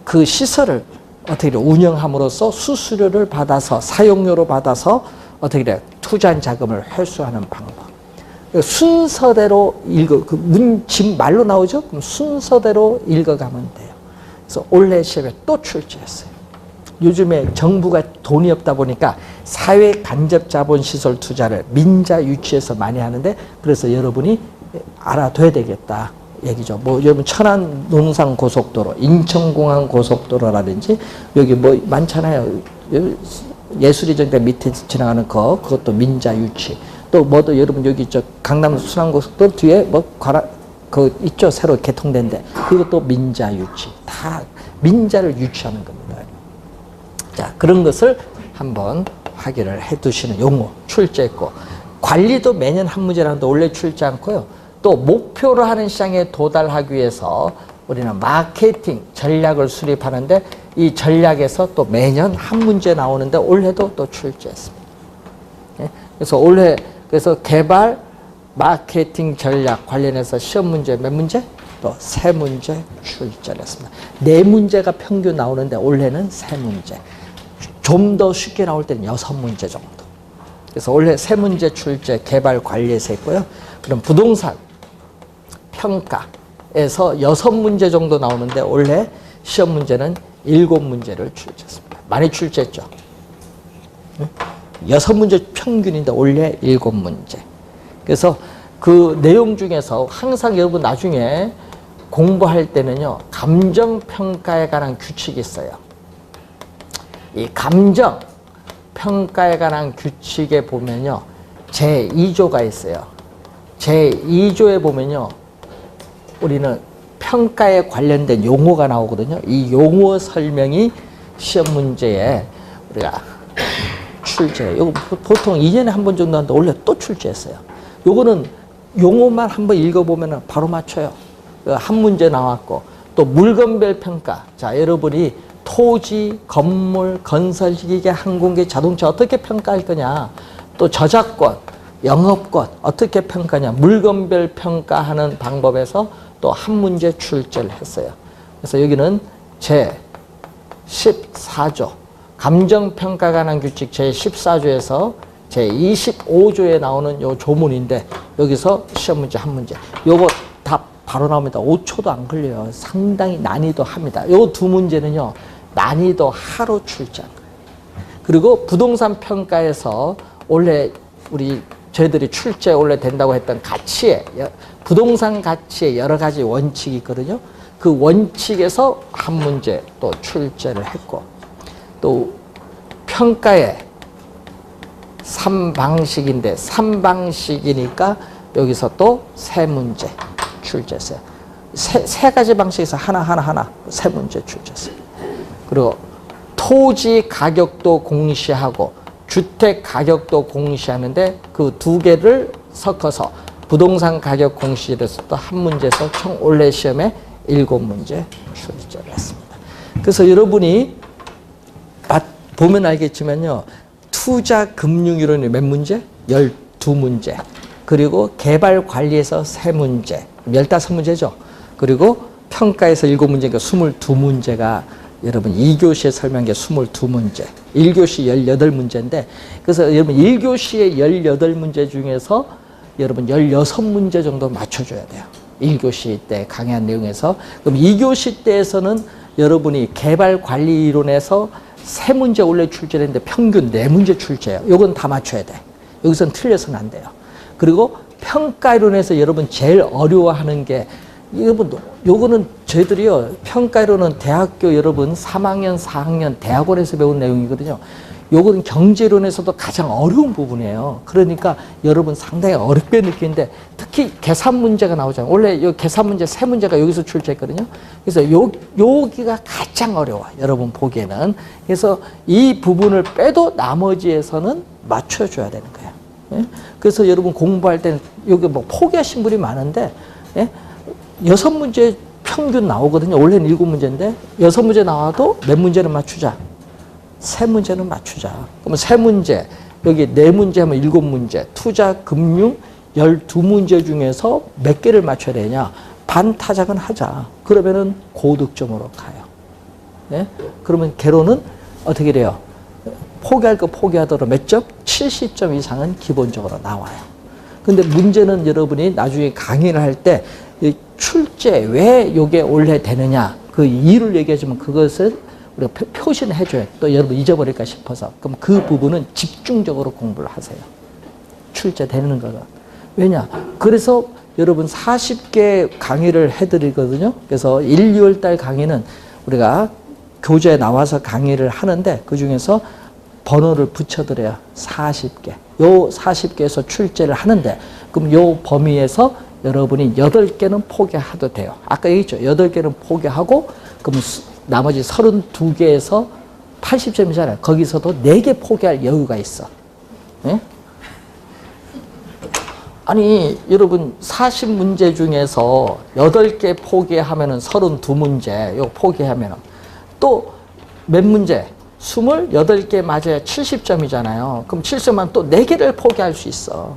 그 시설을 어떻게 운영함으로써 수수료를 받아서 사용료로 받아서 어떻게 돼 투자한 자금을 회수하는 방법. 순서대로 지금 말로 나오죠? 그럼 순서대로 읽어가면 돼요. 그래서 올해 시험에 또 출제했어요. 요즘에 정부가 돈이 없다 보니까 사회 간접 자본 시설 투자를 민자 유치해서 많이 하는데, 그래서 여러분이 알아둬야 되겠다 얘기죠. 뭐 여러분 천안 논산 고속도로, 인천공항 고속도로라든지 여기 뭐 많잖아요. 예술이 정대 밑에 지나가는 그것도 민자 유치. 또 뭐도 여러분 여기 강남 순환고속도로 뒤에 있죠, 새로 개통된데 이것도 민자 유치. 다 민자를 유치하는 겁니다. 자, 그런 것을 한번 확인을 해 두시는 용어 출제했고, 관리도 매년 한 문제라는데 원래 출제 않고요. 또 목표로 하는 시장에 도달하기 위해서 우리는 마케팅 전략을 수립하는데, 이 전략에서 또 매년 한 문제 나오는데 올해도 또 출제했습니다. 그래서 개발 마케팅 전략 관련해서 시험 문제 몇 문제? 또 3문제 출제를 했습니다. 4문제가 평균 나오는데 올해는 3문제. 좀 더 쉽게 나올 때는 6문제 정도. 그래서 올해 3문제 출제 개발 관리에서 했고요. 그럼 부동산 평가에서 6문제 정도 나오는데 올해 시험 문제는 7문제를 출제했습니다. 많이 출제했죠. 6문제 평균인데 올해 7문제. 그래서 그 내용 중에서 항상 여러분 나중에 공부할 때는요, 감정평가에 관한 규칙이 있어요. 이 감정평가에 관한 규칙에 보면요, 제2조가 있어요. 제2조에 보면요, 우리는 평가에 관련된 용어가 나오거든요. 이 용어 설명이 시험 문제에 우리가 출제. 이거 보통 2년에 한 번 정도 하는데 원래 또 출제했어요. 요거는 용어만 한번 읽어보면 바로 맞춰요. 한 문제 나왔고, 또 물건별 평가. 자, 여러분이 토지, 건물, 건설기계, 항공기, 자동차 어떻게 평가할 거냐. 또 저작권, 영업권 어떻게 평가하냐. 물건별 평가하는 방법에서 또 한 문제 출제를 했어요. 그래서 여기는 제14조 감정평가에 관한 규칙 제14조에서 제25조에 나오는 요 조문인데, 여기서 시험 문제 한 문제. 요거 답 바로 나옵니다. 5초도 안 걸려요. 상당히 난이도 합니다. 요 2문제는요, 난이도 하로 출제한 거예요. 그리고 부동산 평가에서 원래 저희들이 출제 원래 된다고 했던 부동산 가치의 여러 가지 원칙이 있거든요. 그 원칙에서 한 문제 또 출제를 했고, 또 평가의 3방식인데 3방식이니까 여기서 또 3문제 출제했어요. 세 가지 방식에서 하나 3문제 출제했어요. 그리고 토지 가격도 공시하고 주택 가격도 공시하는데 그 2개를 섞어서 부동산 가격 공시에서 또 한 문제에서 총 올해 시험에 7문제 출제를 했습니다. 그래서 여러분이 보면 알겠지만요, 투자 금융 이론이 몇 문제? 12문제. 그리고 개발 관리에서 3문제. 15문제죠. 그리고 평가에서 7문제니까 22문제가 여러분 2교시에 설명한 게 22문제, 1교시 18문제인데 그래서 여러분 1교시의 18문제 중에서 여러분 16문제 정도 맞춰줘야 돼요. 1교시 때 강의한 내용에서. 그럼 2교시 때에서는 여러분이 개발관리 이론에서 3문제 원래 출제했는데 평균 4문제 출제해요. 요건 다 맞춰야 돼. 여기서는 틀려서는 안 돼요. 그리고 평가 이론에서 여러분 제일 어려워하는 게 여러분 요거는 저희들이요 평가 이론은 대학교 여러분 3학년 4학년 대학원에서 배운 내용이거든요. 요거는 경제론에서도 가장 어려운 부분이에요. 그러니까 여러분 상당히 어렵게 느끼는데 특히 계산 문제가 나오잖아요. 원래 요 계산 문제 3문제가 여기서 출제했거든요. 그래서 여기가 가장 어려워. 여러분 보기에는. 그래서 이 부분을 빼도 나머지에서는 맞춰줘야 되는 거예요. 예? 그래서 여러분 공부할 때는 여기 뭐 포기하신 분이 많은데 예? 6문제 평균 나오거든요. 원래는 7문제인데 6문제 나와도 몇 문제는 맞추자. 3문제는 맞추자. 그러면 3문제, 여기 4문제 하면 7문제, 투자, 금융 12문제 중에서 몇 개를 맞춰야 되냐? 반타작은 하자. 그러면은 고득점으로 가요. 네? 그러면 개론은 어떻게 돼요? 포기할 거 포기하더라도 몇 점? 70점 이상은 기본적으로 나와요. 근데 문제는 여러분이 나중에 강의를 할 때 출제, 왜 이게 원래 되느냐? 그 이유를 얘기해주면 그것을 우리가 표시를 해줘요. 또 여러분 잊어버릴까 싶어서. 그럼 그 부분은 집중적으로 공부를 하세요. 출제되는 거가. 왜냐? 그래서 여러분 40개 강의를 해드리거든요. 그래서 1, 2월 달 강의는 우리가 교재에 나와서 강의를 하는데 그 중에서 번호를 붙여드려요. 40개. 요 40개에서 출제를 하는데 그럼 요 범위에서 여러분이 8개는 포기해도 돼요. 아까 얘기했죠. 8개는 포기하고 그럼 나머지 32개에서 80점이잖아요. 거기서도 4개 포기할 여유가 있어. 예? 아니 여러분 40문제 중에서 8개 포기하면은 32문제 요 포기하면은 또 몇 문제? 28개 맞아야 70점이잖아요. 그럼 70점만 또 4개를 포기할 수 있어.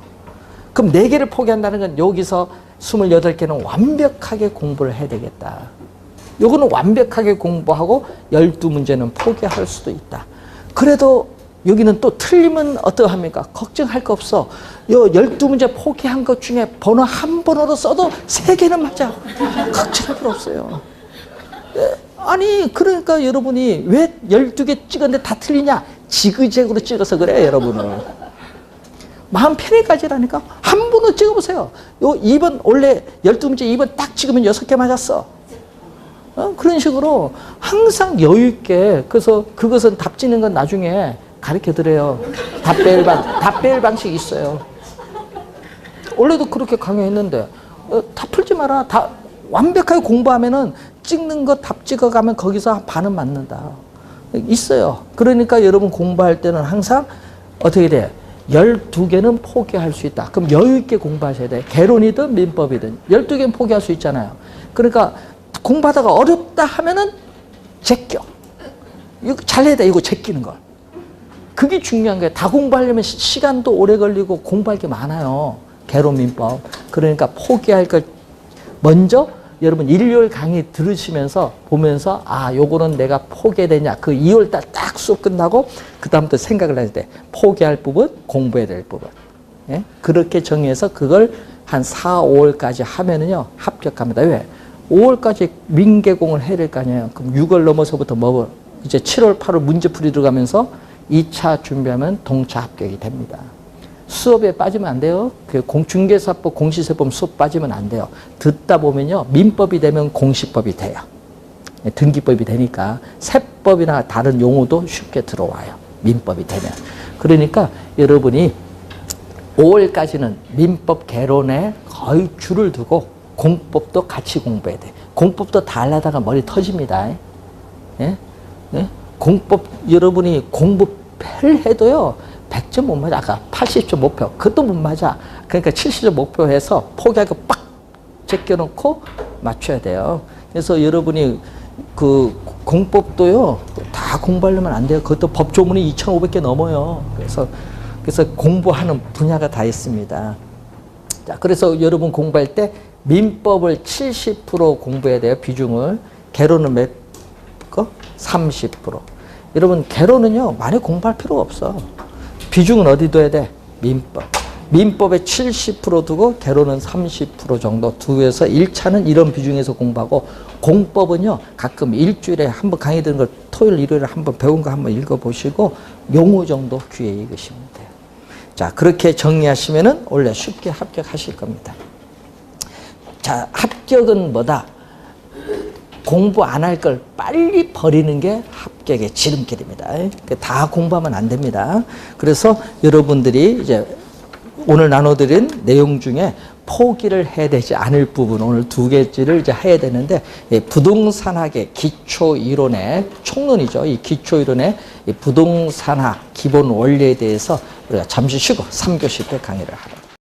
그럼 4개를 포기한다는 건 여기서 28개는 완벽하게 공부를 해야 되겠다. 요거는 완벽하게 공부하고 12문제는 포기할 수도 있다. 그래도 여기는 또 틀리면 어떠합니까? 걱정할 거 없어. 요 12문제 포기한 것 중에 번호 한 번호로 써도 3개는 맞아. 걱정할 필요 없어요. 아니 그러니까 여러분이 왜 12개 찍었는데 다 틀리냐? 지그재그로 찍어서 그래 여러분은. 마음 편히 가지라니까. 한 번으로 찍어보세요. 요 2번 원래 12문제 2번 딱 찍으면 6개 맞았어. 그런 식으로 항상 여유 있게. 그래서 그것은 답 짓는 건 나중에 가르쳐 드려요. 답배열 방식이 있어요. 원래도 그렇게 강의했는데 다 풀지 마라. 다 완벽하게 공부하면은 찍는 거 답 찍어가면 거기서 반은 맞는다. 있어요. 그러니까 여러분 공부할 때는 항상 어떻게 돼? 12개는 포기할 수 있다. 그럼 여유 있게 공부하셔야 돼. 개론이든 민법이든 12개는 포기할 수 있잖아요. 그러니까 공부하다가 어렵다 하면은 제껴. 이거 잘해야 돼. 이거 제끼는 걸. 그게 중요한 거예요. 다 공부하려면 시간도 오래 걸리고 공부할 게 많아요. 개론 민법. 그러니까 포기할 걸 먼저 여러분 일요일 강의 들으시면서 보면서 아 요거는 내가 포기해야 되냐. 그 2월달 딱 수업 끝나고 그 다음부터 생각을 할 때 포기할 부분, 공부해야 될 부분. 예? 그렇게 정해서 그걸 한 4, 5월까지 하면은요 합격합니다. 왜? 5월까지 민계공을 해야 될 거 아니에요. 그럼 6월 넘어서부터 뭐 이제 7월, 8월 문제풀이 들어가면서 2차 준비하면 동차 합격이 됩니다. 수업에 빠지면 안 돼요. 그 중개사법, 공시세법 수업 빠지면 안 돼요. 듣다 보면요 민법이 되면 공시법이 돼요. 등기법이 되니까 세법이나 다른 용어도 쉽게 들어와요. 민법이 되면. 그러니까 여러분이 5월까지는 민법 개론에 거의 줄을 두고 공법도 같이 공부해야 돼. 공법도 다 하려다가 머리 터집니다. 예? 예? 공법 여러분이 공부 해도요 100점 못 맞아. 아까 80점 목표 그것도 못 맞아. 그러니까 70점 목표해서 포기하고 빡 제껴놓고 맞춰야 돼요. 그래서 여러분이 그 공법도요 다 공부하려면 안 돼요. 그것도 법조문이 2,500개 넘어요. 그래서 공부하는 분야가 다 있습니다. 자, 그래서 여러분 공부할 때 민법을 70% 공부해야 돼요. 비중을. 개론은 몇 거? 30%. 여러분 개론은요 많이 공부할 필요가 없어. 비중은 어디 둬야 돼? 민법. 민법에 70% 두고 개론은 30% 정도 두어서 1차는 이런 비중에서 공부하고, 공법은요 가끔 일주일에 한 번 강의 듣는 걸 토요일 일요일에 한번 배운 거 한번 읽어보시고 용어 정도 귀에 읽으시면 돼요. 자, 그렇게 정리하시면은 원래 쉽게 합격하실 겁니다. 자, 합격은 뭐다? 공부 안 할 걸 빨리 버리는 게 합격의 지름길입니다. 다 공부하면 안 됩니다. 그래서 여러분들이 이제 오늘 나눠드린 내용 중에 포기를 해야 되지 않을 부분, 오늘 2개째를 이제 해야 되는데, 부동산학의 기초 이론의 총론이죠. 이 기초 이론의 부동산학 기본 원리에 대해서 우리가 잠시 쉬고 3교시 때 강의를 하도록